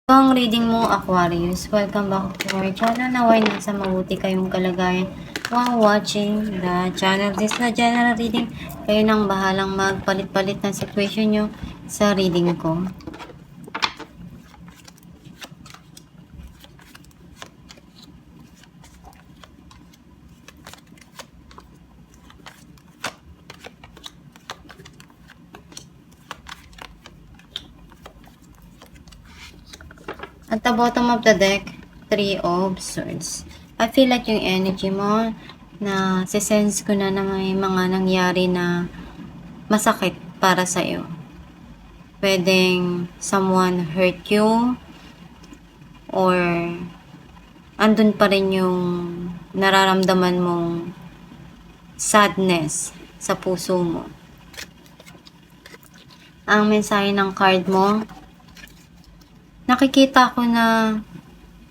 Ang reading mo, Aquarius. Welcome back to our channel. Naway nasa mabuti kayong kalagayan while watching the channel. This na general reading. Kayo nang bahalang magpalit-palit ng situation nyo sa reading ko. At the bottom of the deck, 3 of Swords. I feel like yung energy mo, na sense ko na may mga nangyari na masakit para sa'yo. Pwedeng someone hurt you, or andun pa rin yung nararamdaman mong sadness sa puso mo. Ang mensahe ng card mo, nakikita ko na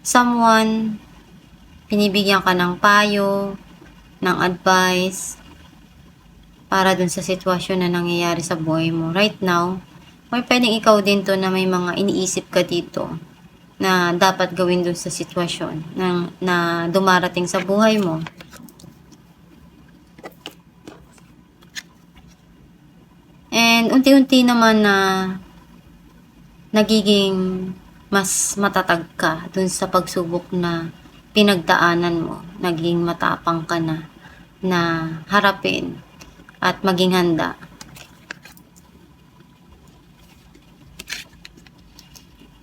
someone, pinibigyan ka ng payo, ng advice, para dun sa sitwasyon na nangyayari sa buhay mo right now. Or pwedeng ikaw din to na may mga iniisip ka dito na dapat gawin dun sa sitwasyon na dumarating sa buhay mo. And unti-unti naman na nagiging mas matatag ka dun sa pagsubok na pinagdaanan mo. Naging matapang ka na harapin at maging handa.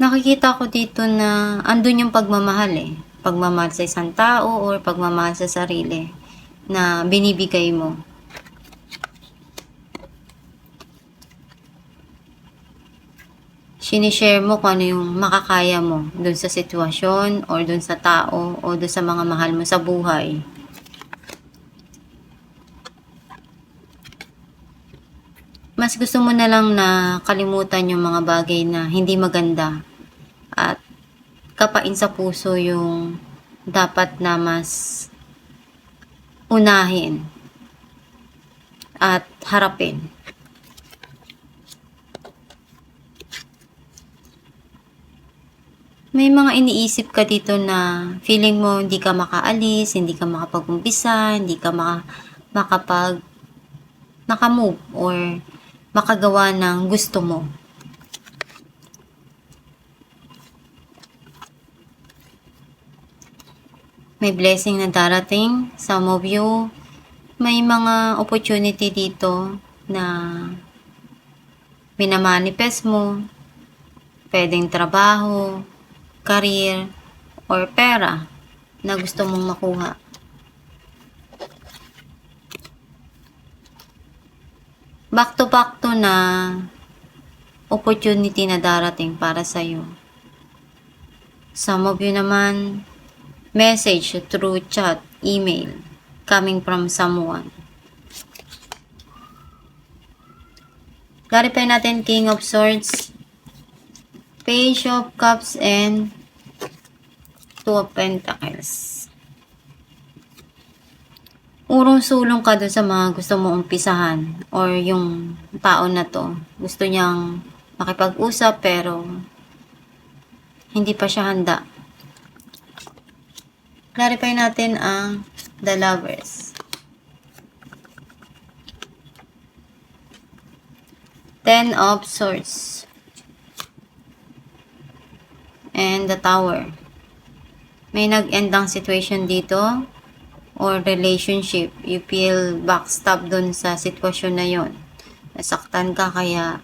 Nakikita ko dito na andun yung pagmamahal Pagmamahal sa isang tao or pagmamahal sa sarili na binibigay mo. Sinishare mo kung ano yung makakaya mo dun sa sitwasyon or dun sa tao o dun sa mga mahal mo sa buhay. Mas gusto mo na lang na kalimutan yung mga bagay na hindi maganda at kapain sa puso yung dapat na mas unahin at harapin. May mga iniisip ka dito na feeling mo hindi ka makaalis, hindi ka makapag-umpisa, hindi ka nakamove or makagawa ng gusto mo. May blessing na darating. Some of you, may mga opportunity dito na minamanifest mo. Pwedeng trabaho, career, or pera na gusto mong makuha. Back to na opportunity na darating para sa'yo. Some of you naman, message through chat, email, coming from someone. Clarify natin King of Swords, Page of Cups, and Two of Pentacles. Urong-sulong ka doon sa mga gusto mo umpisahan or yung tao na to. Gusto niyang makipag-usap pero hindi pa siya handa. Clarify natin ang The Lovers. Ten of Swords. And the Tower. May nag-end ang situation dito or relationship. You feel backstab dun sa sitwasyon na yon. Nasaktan ka kaya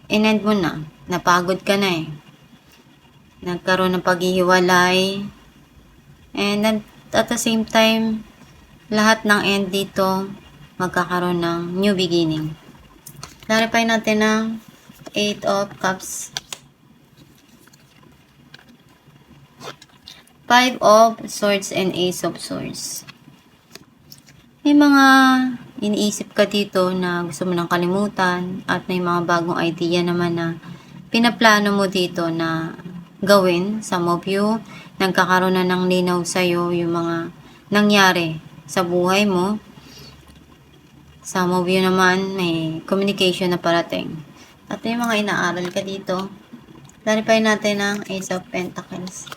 in-end mo na. Napagod ka na Nagkaroon ng paghihiwalay. And at the same time, lahat ng end dito magkakaroon ng new beginning. Clarify natin ang Eight of Cups. Five of Swords and Ace of Swords. May mga iniisip ka dito na gusto mo nang kalimutan at may mga bagong idea naman na pinaplano mo dito na gawin. Some of you, nagkakaroon na ng linaw sa'yo yung mga nangyari sa buhay mo. Some of you naman, may communication na parating. At may mga inaaral ka dito Clarify natin ang Ace of Pentacles.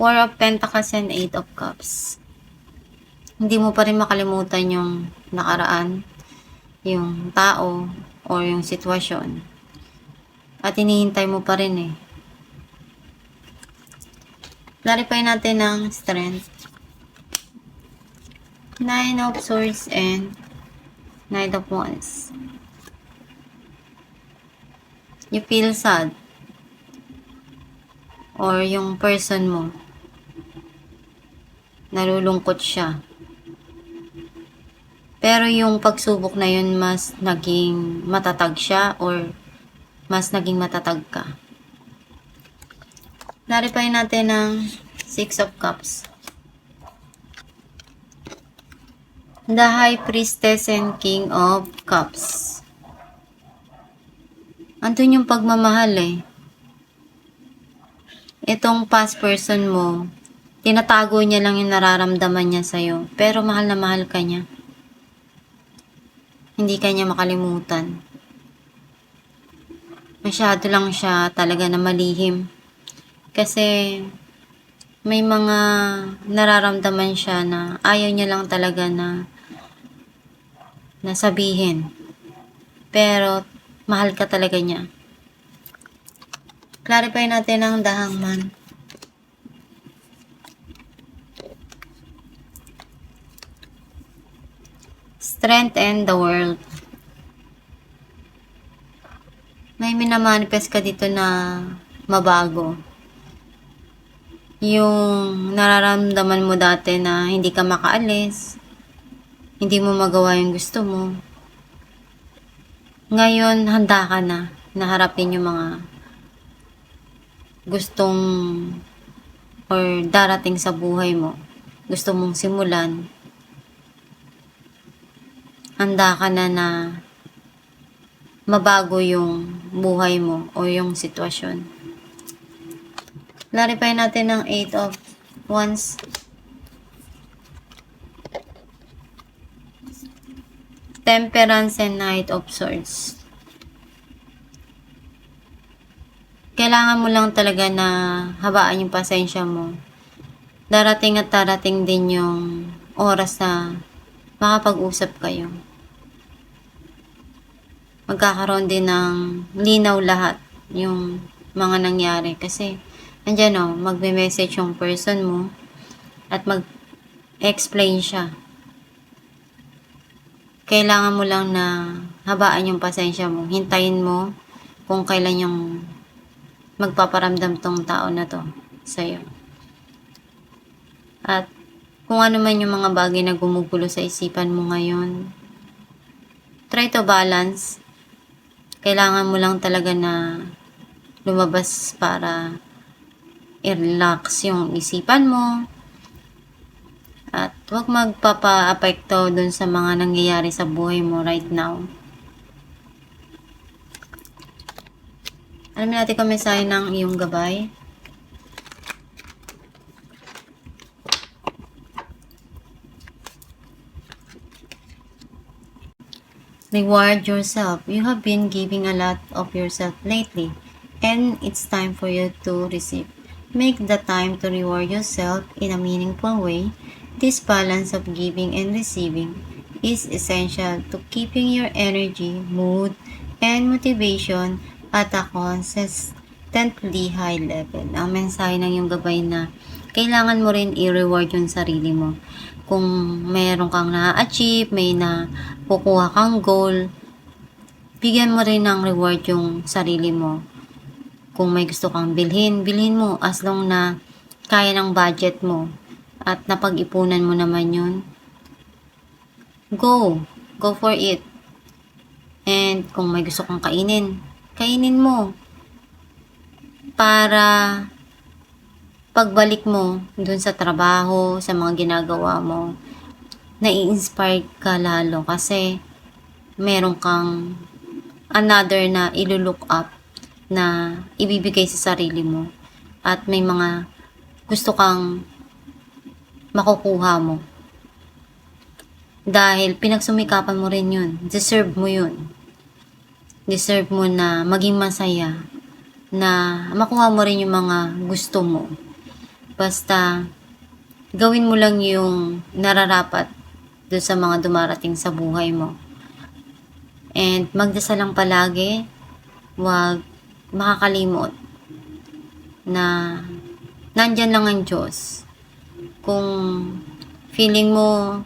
Four of Pentacles and Eight of Cups. Hindi mo pa rin makalimutan yung nakaraan, yung tao, or yung sitwasyon. At hinihintay mo pa rin eh. Clarify natin ang Strength. Nine of Swords and Knight of Wands. You feel sad. Or yung person mo, nalulungkot siya. Pero yung pagsubok na yun, mas naging matatag siya or mas naging matatag ka. Clarify natin ang Six of Cups. The High Priestess and King of Cups. Andun yung pagmamahal eh. Itong past person mo, tinatago niya lang yung nararamdaman niya sa'yo. Pero mahal na mahal ka niya. Hindi ka niya makalimutan. Masyado lang siya talaga na malihim. Kasi may mga nararamdaman siya na ayaw niya lang talaga na sabihin. Pero mahal ka talaga niya. Clarify natin ang The Hangman. Strength and the World. May minamanifest ka dito na mabago. Yung nararamdaman mo dati na hindi ka makaalis, hindi mo magawa yung gusto mo. Ngayon, handa ka na harapin yung mga gustong or darating sa buhay mo. Gusto mong simulan. Handa ka na mabago yung buhay mo o yung sitwasyon. Clarify natin ang Eight of Wands. Temperance and Knight of Swords. Kailangan mo lang talaga na habaan yung pasensya mo. Darating at darating din yung oras na makapag-usap kayo. Magkakaroon din ng linaw lahat yung mga nangyari. Kasi, andyan o, magme-message yung person mo at mag-explain siya. Kailangan mo lang na habaan yung pasensya mo. Hintayin mo kung kailan yung magpaparamdam tong tao na to sa'yo. At kung ano man yung mga bagay na gumugulo sa isipan mo ngayon, try to balance. Kailangan mo lang talaga na lumabas para i-relax yung isipan mo. At huwag magpapa-apekto dun sa mga nangyayari sa buhay mo right now. Alamin natin kung may mensahe ng iyong gabay. Reward yourself. You have been giving a lot of yourself lately, and it's time for you to receive. Make the time to reward yourself in a meaningful way. This balance of giving and receiving is essential to keeping your energy, mood, and motivation at a consistently high level. Ang mensahe ng iyong gabay na kailangan mo rin i-reward yung sarili mo. Kung mayroon kang na-achieve, may nakukuha kang goal, bigyan mo rin ng reward yung sarili mo. Kung may gusto kang bilhin, bilhin mo as long na kaya ng budget mo at napag-ipunan mo naman yun. Go for it. And kung may gusto kang kainin, kainin mo. Para pagbalik mo dun sa trabaho, sa mga ginagawa mo, nai-inspire ka lalo kasi meron kang another na ilulook up na ibibigay sa sarili mo at may mga gusto kang makukuha mo Dahil pinagsumikapan mo rin yun. Deserve mo yun. Deserve mo na maging masaya. Na makuha mo rin yung mga gusto mo. Basta, gawin mo lang yung nararapat doon sa mga dumarating sa buhay mo. And magdasal lang palagi. Huwag makakalimot na nandyan lang ang Diyos. Kung feeling mo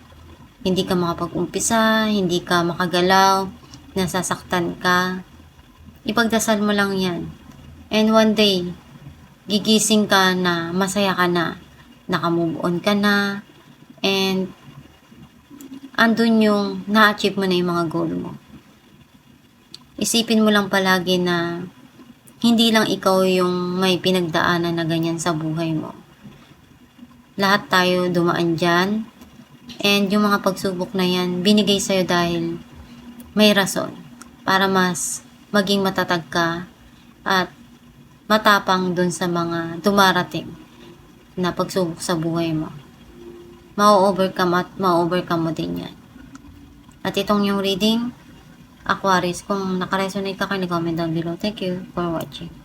hindi ka makapag-umpisa, hindi ka makagalaw, nasasaktan ka, ipagdasal mo lang yan. And one day, gigising ka na masaya ka na, nakamove on ka na, and andun yung na-achieve mo na yung mga goal mo. Isipin mo lang palagi na hindi lang ikaw yung may pinagdaanan na ganyan sa buhay mo. Lahat tayo dumaan dyan. And yung mga pagsubok na yan, binigay sa'yo dahil may rason. Para mas maging matatag ka at matapang dun sa mga dumarating na pagsubok sa buhay mo. Ma-overcome at ma-overcome mo din yan. At itong yung reading, Aquarius, kung nakaresonate ka, comment down below. Thank you for watching.